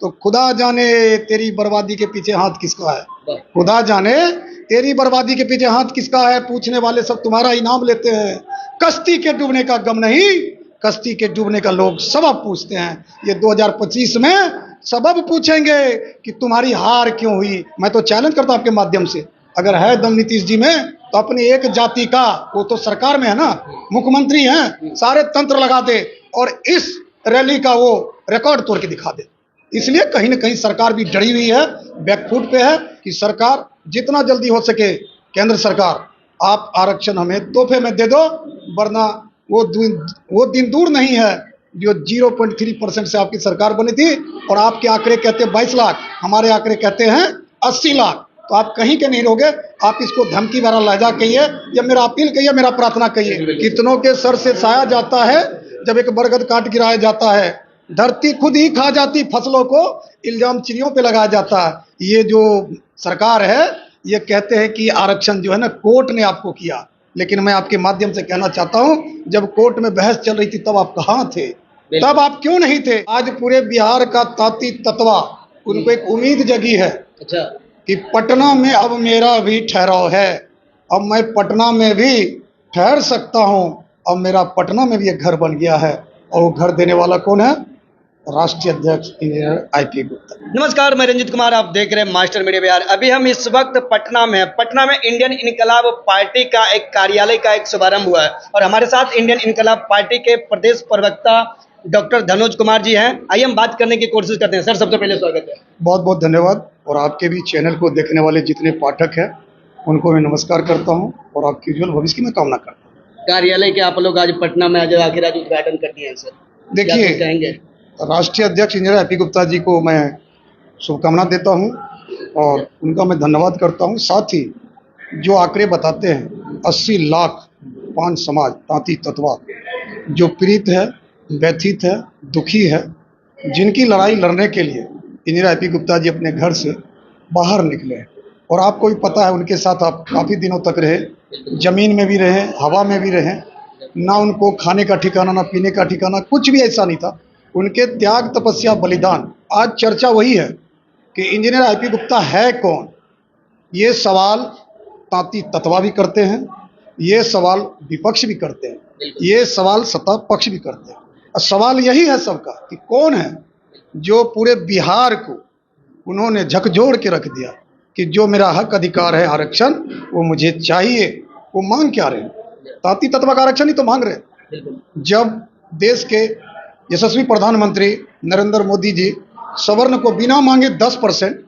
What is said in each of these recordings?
तो खुदा जाने तेरी बर्बादी के पीछे हाथ किसका है। खुदा जाने तेरी बर्बादी के पीछे हाथ किसका है। पूछने वाले सब तुम्हारा ही नाम लेते हैं। कश्ती के डूबने का गम नहीं, कश्ती के डूबने का लोग सबब पूछते हैं। ये 2025 में सबब पूछेंगे कि तुम्हारी हार क्यों हुई। मैं तो चैलेंज करता हूं आपके माध्यम से, अगर है दम नीतीश जी में तो अपनी एक जाति का, वो तो सरकार में है ना, मुख्यमंत्री हैं, सारे तंत्र लगा दे और इस रैली का वो रिकॉर्ड तोड़ के दिखा दे। इसलिए कहीं ना कहीं सरकार भी डरी हुई है, बैकफुट पे है कि सरकार जितना जल्दी हो सके, केंद्र सरकार आप आरक्षण हमें तोहफे में दे दो, वरना वो दिन दूर नहीं है जो 0.3% से आपकी सरकार बनी थी और आपके आंकड़े कहते हैं 22 लाख, हमारे आंकड़े कहते हैं 80 लाख। तो आप कहीं के नहीं रहोगे। आप इसको धमकी भरा लहजा कहिए या मेरा अपील कहिए, मेरा प्रार्थना कहिए। कितनों के सर से साया जाता है जब एक बरगद काट गिराया जाता है। धरती खुद ही खा जाती फसलों को, इल्जाम चिड़ियों पे लगाया जाता है। ये जो सरकार है ये कहते हैं कि आरक्षण जो है ना कोर्ट ने आपको किया, लेकिन मैं आपके माध्यम से कहना चाहता हूं, जब कोर्ट में बहस चल रही थी तब आप कहां थे, तब आप क्यों नहीं थे। आज पूरे बिहार का ताती ततवा उनको एक उम्मीद जगी है कि पटना में अब मेरा भी ठहराव है, अब मैं पटना में भी ठहर सकता हूं, अब मेरा पटना में भी एक घर बन गया है। और वो घर देने वाला कौन है? राष्ट्रीय अध्यक्ष इंजीनियर आईपी गुप्ता। नमस्कार, मैं रंजित कुमार, आप देख रहे हैं मास्टर मीडिया बिहार। अभी हम इस वक्त पटना में हैं। पटना में इंडियन इनकलाब पार्टी का एक कार्यालय का एक शुभारंभ हुआ है और हमारे साथ इंडियन इनकलाब पार्टी के प्रदेश प्रवक्ता डॉक्टर धनोज कुमार जी हैं। आइए हम बात करने की कोशिश करते हैं। सर, सबसे पहले स्वागत है। बहुत बहुत धन्यवाद। और आपके भी चैनल को देखने वाले जितने पाठक हैं उनको मैं नमस्कार करता हूं और आपके उज्जवल भविष्य की मैं कामना करता हूं। कार्यालय के आप लोग आज पटना में आज आखिर आज उद्घाटन कर दिए हैं सर, देखिए, कहेंगे? राष्ट्रीय अध्यक्ष इंजीनियर आईपी गुप्ता जी को मैं शुभकामना देता हूं और उनका मैं धन्यवाद करता हूं। साथ ही जो आंकड़े बताते हैं 80 लाख पान समाज तांती ततवा जो पीड़ित है, व्यथित है, दुखी है, जिनकी लड़ाई लड़ने के लिए इंजीनियर आईपी गुप्ता जी अपने घर से बाहर निकले। और आपको भी पता है उनके साथ आप काफ़ी दिनों तक रहे, जमीन में भी रहे, हवा में भी रहे, ना उनको खाने का ठिकाना ना पीने का ठिकाना, कुछ भी ऐसा नहीं था। उनके त्याग, तपस्या, बलिदान। आज चर्चा वही है कि इंजीनियर आईपी गुप्ता है कौन। ये सवाल तांती ततवा भी करते हैं, ये सवाल विपक्ष भी करते हैं, ये सवाल सत्ता पक्ष भी करते हैं। और सवाल यही है सबका कि कौन है जो पूरे बिहार को उन्होंने झकझोर के रख दिया कि जो मेरा हक अधिकार है आरक्षण वो मुझे चाहिए। वो मांग क्या रहे हैं? तांती ततवा का आरक्षण ही तो मांग रहे हैं। जब देश के यशस्वी प्रधानमंत्री नरेंद्र मोदी जी सवर्ण को बिना मांगे 10%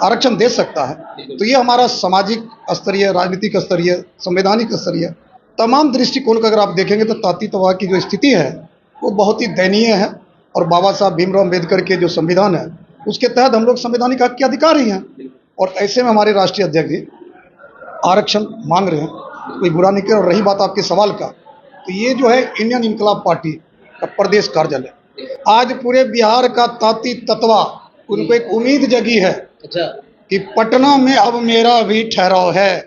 आरक्षण दे सकता है, तो ये हमारा सामाजिक स्तरीय, राजनीतिक स्तरीय, संवैधानिक स्तरीय तमाम दृष्टिकोण का अगर आप देखेंगे तो तांती ततवा की जो स्थिति है वो बहुत ही दयनीय है। और बाबा साहब भीमराव अम्बेडकर के जो संविधान है उसके तहत हम लोग संवैधानिक हक के अधिकारी हैं। और ऐसे में हमारे राष्ट्रीय अध्यक्ष जी आरक्षण मांग रहे हैं, कोई बुरा नहीं कर। और रही बात आपके सवाल का, तो ये जो है इंडियन इनकलाब पार्टी का प्रदेश कार्यालय, आज पूरे बिहार का तांती ततवा उनको एक उम्मीद जगी है कि पटना में अब मेरा भी ठहराव है,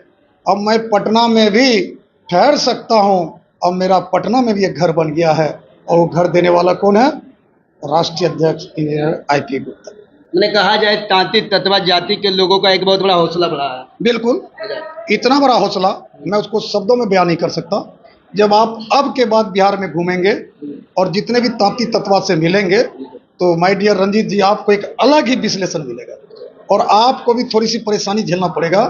अब मैं पटना में भी ठहर सकता हूं, अब मेरा पटना में भी एक घर बन गया है। और वो घर देने वाला कौन है? राष्ट्रीय अध्यक्ष इंजीनियर आईपी गुप्ता। मैंने कहा जाए तांती ततवा जाति के लोगों का एक बहुत बड़ा हौसला बढ़ा है। बिल्कुल, इतना बड़ा हौसला मैं उसको शब्दों में बयान नहीं कर सकता। जब आप अब के बाद बिहार में घूमेंगे और जितने भी तांती ततवा से मिलेंगे तो माय डियर रंजीत जी, आपको एक अलग ही विश्लेषण मिलेगा और आपको भी थोड़ी सी परेशानी झेलना पड़ेगा।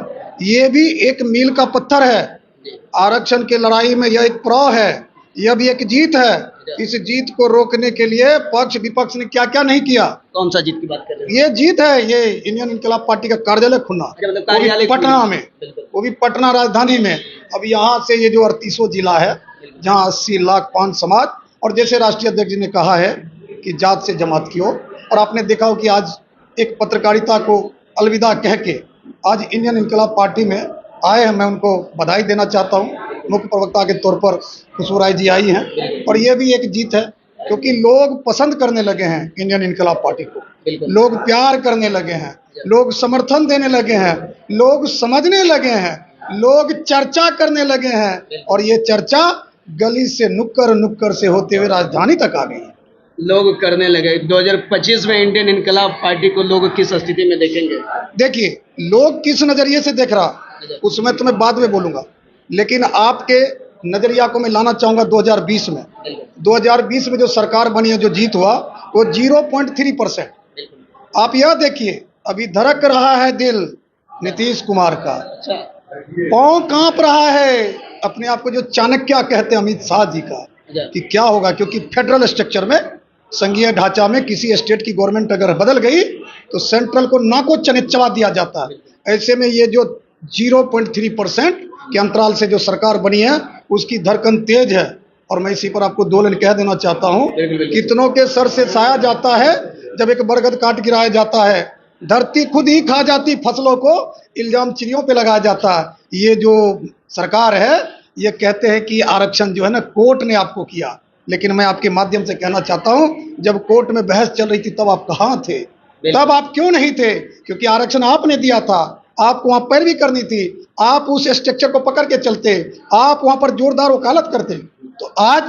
ये भी एक मील का पत्थर है आरक्षण की लड़ाई में, यह एक पड़ाव है, यह भी एक जीत है। इस जीत को रोकने के लिए पक्ष विपक्ष ने क्या क्या नहीं किया। कौन सा जीत की बात कर रहे हैं? ये जीत है, ये इंडियन इनकलाब पार्टी का कार्यालय खुलना, पटना में, वो भी पटना राजधानी में। अब यहाँ से ये जो 38वां जिला है जहाँ 80 लाख पान समाज, और जैसे राष्ट्रीय अध्यक्ष जी ने कहा है कि जात से जमात की ओर, और आपने देखा हो कि आज एक पत्रकारिता को अलविदा कह के आज इंडियन इनकलाब पार्टी में आए हैं। मैं उनको बधाई देना चाहता हूँ। मुख्य प्रवक्ता के तौर पर खुशबू राय जी आई हैं और ये भी एक जीत है क्योंकि लोग पसंद करने लगे हैं इंडियन इनकलाब पार्टी को, लोग प्यार करने लगे हैं, लोग समर्थन देने लगे हैं, लोग समझने लगे हैं, लोग चर्चा करने लगे हैं। और ये चर्चा गली से नुक्कड़ नुक्कड़ से होते हुए राजधानी तक आ गई है। लोग करने लगे। 2025 में इंडियन इनकलाब पार्टी को लोग किस स्थिति में देखेंगे? देखिए, लोग किस नजरिए से देख रहा उसमें तो मैं बाद में बोलूंगा, लेकिन आपके नजरिया को मैं लाना चाहूंगा 2020 में। 2020 में जो सरकार बनी है, जो जीत हुआ, वो 0.3%। आप यह देखिए, अभी धड़क रहा है दिल नीतीश कुमार का, अच्छा, पांव कांप रहा है अपने आप को जो चाणक्य कहते हैं अमित शाह जी का, कि क्या होगा, क्योंकि फेडरल स्ट्रक्चर में, संघीय ढांचा में किसी स्टेट की गवर्नमेंट अगर बदल गई तो सेंट्रल को नाको चनिचवा दिया जाता है। ऐसे में ये जो 0.3% के अंतराल से जो सरकार बनी है, उसकी धड़कन तेज है। और मैं इसी पर आपको 2 लाइन कह देना चाहता हूँ, कितनों के सर से साया जाता है जब एक बरगद काट गिराया जाता है, धरती खुद ही खा जाती फसलों को, इल्जाम चिड़ियों पे लगाया जाता है। ये जो सरकार है, ये कहते हैं कि आरक्षण जो है ना, कोर्ट ने आपको किया, लेकिन मैं आपके माध्यम से कहना चाहता हूं, जब कोर्ट में बहस चल रही थी तब आप कहां थे? तब आप क्यों नहीं थे? क्योंकि आरक्षण आपने दिया था, आपको वहां पैरवी करनी थी, आप उस स्ट्रक्चर को पकड़ के चलते, आप वहां पर जोरदार वकालत करते। तो आज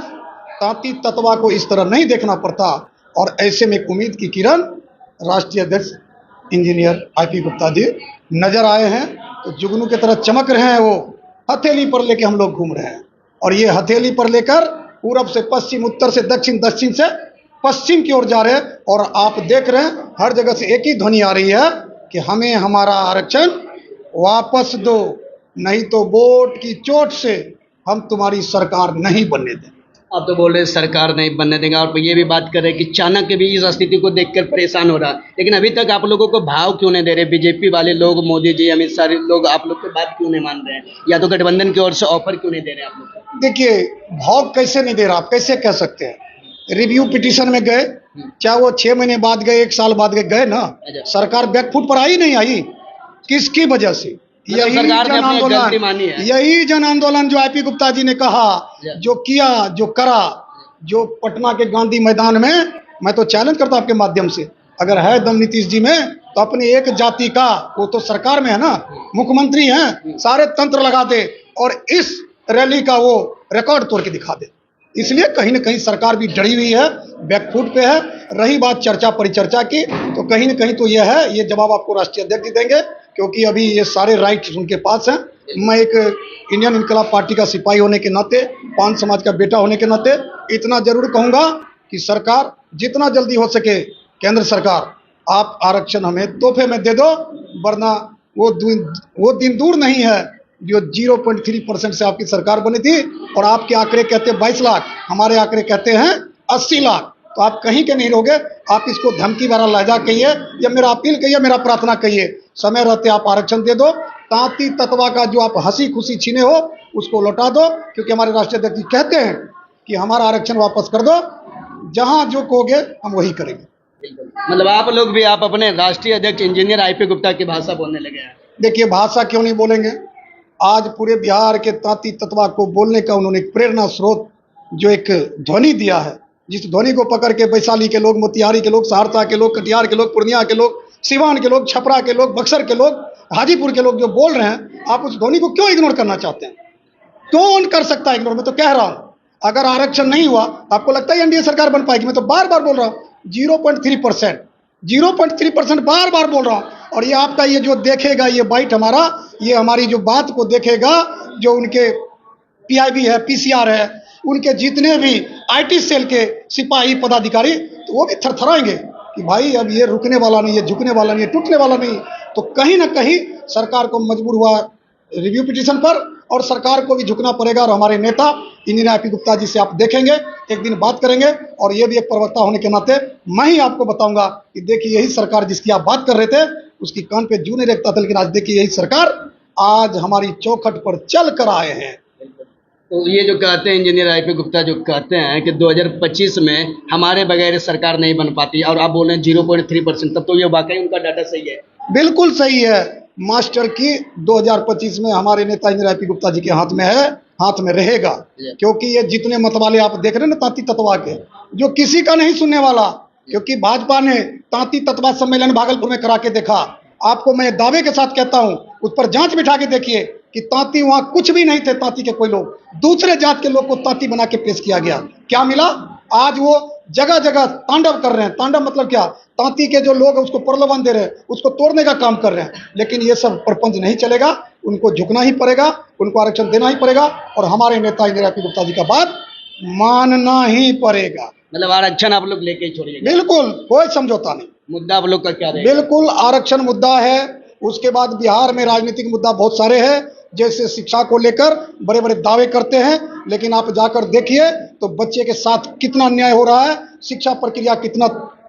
तांती तत्वा को इस तरह नहीं देखना पड़ता। और ऐसे में एक उम्मीद की किरण राष्ट्रीय अध्यक्ष इंजीनियर आईपी गुप्ता जी नजर आए हैं, तो जुगनू की तरह चमक रहे हैं। वो हथेली पर लेके हम लोग घूम रहे हैं, और ये हथेली पर लेकर पूरब से पश्चिम, उत्तर से दक्षिण, दक्षिण से पश्चिम की ओर जा रहे हैं। और आप देख रहे हैं हर जगह से एक ही ध्वनि आ रही है कि हमें हमारा आरक्षण वापस दो, नहीं तो वोट की चोट से हम तुम्हारी सरकार नहीं बनने देंगे। आप तो बोल रहे हैं सरकार नहीं बनने देंगे, और ये भी बात कर रहे हैं कि चाणक्य भी इस स्थिति को देखकर परेशान हो रहा है, लेकिन अभी तक आप लोगों को भाव क्यों नहीं दे रहे? बीजेपी वाले लोग, मोदी जी, अमित शाह लोग आप लोग की बात क्यों नहीं मान रहे हैं, या तो गठबंधन की ओर से ऑफर क्यों नहीं दे रहे आप लोग? देखिए, भाव कैसे नहीं दे रहा, आप कैसे कह सकते हैं? रिव्यू पिटीशन में गए, चाहे वो 6 महीने बाद गए, 1 साल बाद गए ना, सरकार बैकफुट पर आई नहीं आई? किसकी वजह से? यही जन आंदोलन, यही जन आंदोलन जो आईपी गुप्ता जी ने कहा, जो किया, जो करा, जो पटना के गांधी मैदान में, मैं तो चैलेंज करता आपके माध्यम से, अगर है दम नीतीश जी में तो अपने एक जाति का, वो तो सरकार में है ना, मुख्यमंत्री हैं, सारे तंत्र लगा दे और इस रैली का वो रिकॉर्ड तोड़ के दिखा दे। इसलिए कहीं ना कहीं सरकार भी डरी हुई है, बैकफुट पे है। रही बात चर्चा परिचर्चा की, तो कहीं ना कहीं तो ये है, ये जवाब आपको राष्ट्रीय अध्यक्ष देंगे, क्योंकि अभी ये सारे राइट्स उनके पास हैं। मैं एक इंडियन इनकलाब पार्टी का सिपाही होने के नाते, पान समाज का बेटा होने के नाते इतना जरूर कहूँगा कि सरकार जितना जल्दी हो सके, केंद्र सरकार, आप आरक्षण हमें तोहफे में दे दो, वरना वो दिन दूर नहीं है जो 0.3% से आपकी सरकार बनी थी। और आपके आंकड़े कहते हैं 22 लाख, हमारे आंकड़े कहते हैं 80 लाख। तो आप कहीं के नहीं रहोगे। आप इसको धमकी भरा लहजा कहिए या मेरा अपील कहिए, मेरा प्रार्थना कहिए, समय रहते आप आरक्षण दे दो। तांती तत्वा का जो आप हंसी खुशी छीने हो, उसको लौटा दो, क्योंकि हमारे राष्ट्रीय अध्यक्ष कहते हैं कि हमारा आरक्षण वापस कर दो, जहां जो कहोगे हम वही करेंगे। मतलब आप लोग भी, आप अपने राष्ट्रीय अध्यक्ष इंजीनियर आईपी गुप्ता की भाषा बोलने लगे हैं? देखिए, भाषा क्यों नहीं बोलेंगे? आज पूरे बिहार के तांती तत्वा को बोलने का उन्होंने एक प्रेरणा स्रोत, जो एक ध्वनि दिया है, जिस ध्वनि को पकड़ के वैशाली के लोग, मोतिहारी के लोग, सहरसा के लोग, कटिहार के लोग, पूर्णिया के लोग, सिवान के लोग, छपरा के लोग, बक्सर के लोग, हाजीपुर के लोग जो बोल रहे हैं, आप उस ध्वनि को क्यों इग्नोर करना चाहते हैं? कौन कर सकता है इग्नोर? मैं तो कह रहा हूं, अगर आरक्षण नहीं हुआ, आपको लगता है एनडीए सरकार बन पाएगी? मैं तो बार बार बोल रहा हूं, 0.3%, 0.3% बार बार बोल रहा हूं। और ये आपका ये जो देखेगा, ये बाइट हमारा, ये हमारी जो बात को देखेगा, जो उनके पीआईबी है, पीसीआर है, उनके जितने भी आईटी सेल के सिपाही पदाधिकारी, तो वो भी थरथराएंगे कि भाई अब ये रुकने वाला नहीं, ये झुकने वाला नहीं, ये टूटने वाला नहीं। तो कहीं ना कहीं सरकार को मजबूर हुआ रिव्यू पिटीशन पर, और सरकार को भी झुकना पड़ेगा। और हमारे नेता इंजीनियर आईपी गुप्ता जी से आप देखेंगे, एक दिन बात करेंगे, और ये भी एक प्रवक्ता होने के नाते मैं ही आपको बताऊंगा कि देखिए, यही सरकार जिसकी आप बात कर रहे थे, उसकी कान पे जू नहीं रखता था, लेकिन आज देखिए यही सरकार आज हमारी चौखट पर चल कर आए हैं। तो ये जो कहते हैं इंजीनियर आईपी गुप्ता, जो कहते हैं कि 2025 में हमारे बगैर सरकार नहीं बन पाती, और आप बोल रहे हैं 0.3%, तब तो ये वाकई उनका डाटा सही है? बिल्कुल सही है मास्टर की। 2025 में हमारे नेता इंजीनियर आईपी गुप्ता जी के हाथ में है, हाथ में रहेगा, क्योंकि ये जितने मतवाले आप देख रहे हैं ना तांती तत्वा के, जो किसी का नहीं सुनने वाला, क्योंकि भाजपा ने तांती तत्वा सम्मेलन भागलपुर में करा के देखा। आपको मैं दावे के साथ कहता हूं, उस पर जांच बिठा के देखिए कि तांती वहां कुछ भी नहीं थे। तांती के कोई लोग, दूसरे जात के लोग को तांती बना के पेश किया गया, क्या मिला? आज वो जगह जगह तांडव कर रहे हैं। तांडव मतलब क्या? तांती के जो लोग हैं उसको प्रलोभन दे रहे हैं, उसको तोड़ने का काम कर रहे हैं। लेकिन ये सब प्रपंच नहीं चलेगा, उनको झुकना ही पड़ेगा, उनको आरक्षण देना ही पड़ेगा और हमारे नेता इंदिरा पी गुप्ता जी का बात मानना ही पड़ेगा। मतलब आरक्षण आप लोग लेके ही छोड़िएगा? बिल्कुल, कोई समझौता नहीं। मुद्दा आप लोग का क्या रहेगा? बिल्कुल आरक्षण मुद्दा है। उसके बाद बिहार में राजनीतिक मुद्दा बहुत सारे हैं, जैसे शिक्षा को लेकर बड़े बड़े दावे करते हैं, लेकिन आप जाकर देखिए तो बच्चे के साथ कितना अन्याय हो रहा है, शिक्षा प्रक्रिया कितना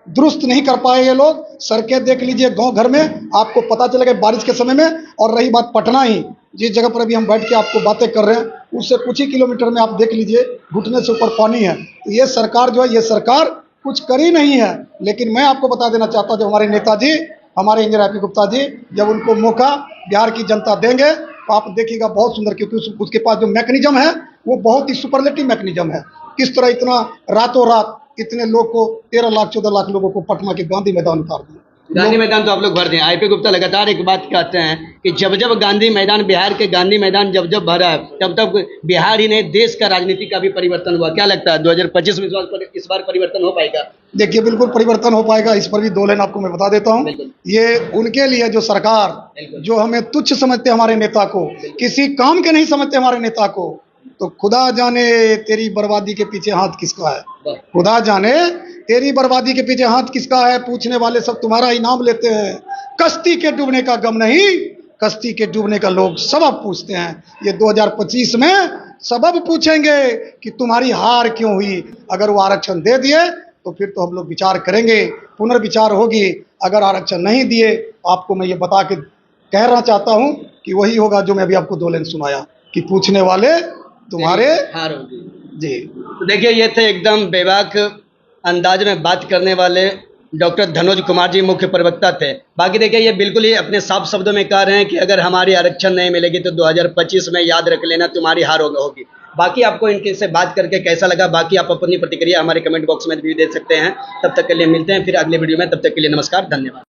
दुरुस्त नहीं कर पाए ये लोग। सड़कें देख लीजिए गांव घर में, आपको पता चलेगा बारिश के समय में। और रही बात पटना ही, जिस जगह पर अभी हम बैठ के आपको बातें कर रहे हैं, उससे कुछ ही किलोमीटर में आप देख लीजिए घुटने से ऊपर पानी है। तो ये सरकार जो है, ये सरकार कुछ करी नहीं है। लेकिन मैं आपको बता देना चाहता हूं, जो हमारे नेताजी, हमारे इंदिरा पी गुप्ता जी, जब उनको मौका बिहार की जनता देंगे तो आप देखिएगा बहुत सुंदर, क्योंकि उसके पास जो मैकेनिज्म है वो बहुत ही सुपरलेटिव मैकेनिज्म है। किस तरह इतना रातों रात इतने लोग को 13 लाख 14 लाख लोगों को पटना के गांधी मैदान उतार दिया। गांधी मैदान तो आप लोग भर दें। आईपी गुप्ता लगातार एक बात कहते हैं कि जब जब गांधी मैदान, बिहार के गांधी मैदान जब जब भरा है, तब तब बिहार ही नहीं देश का राजनीति का भी परिवर्तन हुआ। क्या लगता है 2025 में इस बार परिवर्तन हो पाएगा? देखिए बिल्कुल परिवर्तन हो पाएगा। इस पर भी दो लाइन आपको मैं बता देता हूँ। ये उनके लिए जो सरकार जो हमें तुच्छ समझते हमारे नेता को, किसी काम के नहीं समझते हमारे नेता को, तो खुदा जाने तेरी बर्बादी के पीछे हाथ किसका है। खुदा जाने तेरी बर्बादी के पीछे हाथ किसका है। पूछने वाले सब तुम्हारा ही नाम लेते हैं। कश्ती के डूबने का गम नहीं, कश्ती के डूबने का लोग सबब पूछते हैं। ये 2025 में सबब पूछेंगे कि तुम्हारी हार क्यों हुई। अगर वो आरक्षण दे दिए तो फिर तो हम लोग विचार करेंगे, पुनर्विचार होगी। अगर आरक्षण नहीं दिए, आपको मैं ये बता के कहना चाहता हूँ कि वही होगा जो मैं अभी आपको दो लाइन सुनाया, कि पूछने वाले तुम्हारे हार होगी। जी। तो देखिए, ये थे एकदम बेबाक अंदाज में बात करने वाले डॉक्टर धनोज कुमार जी, मुख्य प्रवक्ता थे। बाकी देखिए, ये बिल्कुल ही अपने साफ शब्दों में कह रहे हैं कि अगर हमारी आरक्षण नहीं मिलेगी तो 2025 में याद रख लेना तुम्हारी हार होगी। बाकी आपको इनके से बात करके कैसा लगा, बाकी आप अपनी प्रतिक्रिया हमारे कमेंट बॉक्स में भी दे सकते हैं। तब तक के लिए मिलते हैं फिर अगले वीडियो में। तब तक के लिए नमस्कार, धन्यवाद।